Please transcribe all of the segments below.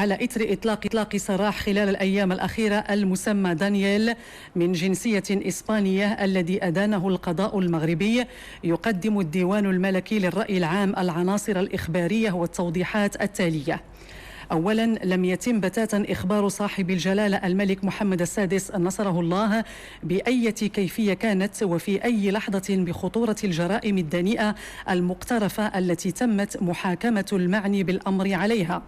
على إثر إطلاق سراح خلال الأيام الأخيرة المسمى دانييل من جنسية إسبانية الذي أدانه القضاء المغربي. يقدم الديوان الملكي للرأي العام العناصر الإخبارية والتوضيحات التالية. أولا، لم يتم بتاتا إخبار صاحب الجلالة الملك محمد السادس نصره الله بأية كيفية كانت وفي أي لحظة بخطورة الجرائم الدنيئة المقترفة التي تمت محاكمة المعني بالأمر عليها.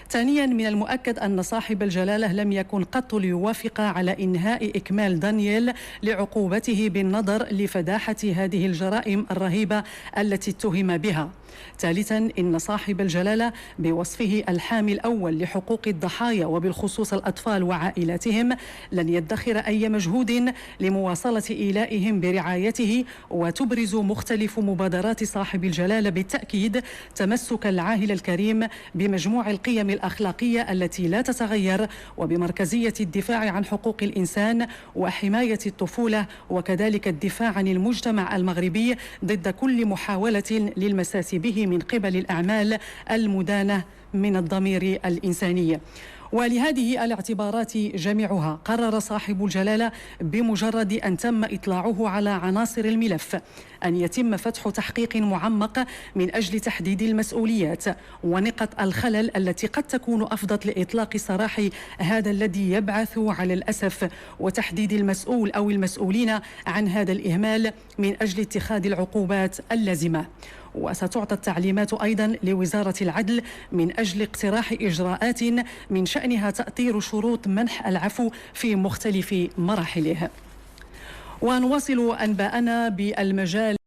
ثانيا، من المؤكد أن صاحب الجلالة لم يكن قط ليوافق على إنهاء إكمال دانييل لعقوبته بالنظر لفداحة هذه الجرائم الرهيبة التي اتهم بها. ثالثا، إن صاحب الجلالة بوصفه الحامي الأول لحقوق الضحايا وبالخصوص الأطفال وعائلاتهم لن يدخر أي مجهود لمواصلة إيلائهم برعايته، وتبرز مختلف مبادرات صاحب الجلالة بالتأكيد تمسك العاهل الكريم بمجموع القيم الأخلاقية التي لا تتغير وبمركزية الدفاع عن حقوق الإنسان وحماية الطفولة، وكذلك الدفاع عن المجتمع المغربي ضد كل محاولة للمساس به من قبل الأعمال المدانة من الضمير الإنساني. ولهذه الاعتبارات جميعها قرر صاحب الجلالة بمجرد أن تم إطلاعه على عناصر الملف أن يتم فتح تحقيق معمق من أجل تحديد المسؤوليات ونقط الخلل التي قد تكون أفضت لإطلاق سراح هذا الذي يبعث على الأسف، وتحديد المسؤول أو المسؤولين عن هذا الإهمال من أجل اتخاذ العقوبات اللازمة. وستعطى التعليمات أيضا لوزارة العدل من أجل اقتراح إجراءات من شأنها تأطير شروط منح العفو في مختلف مراحله. ونواصل أنباءنا بالمجال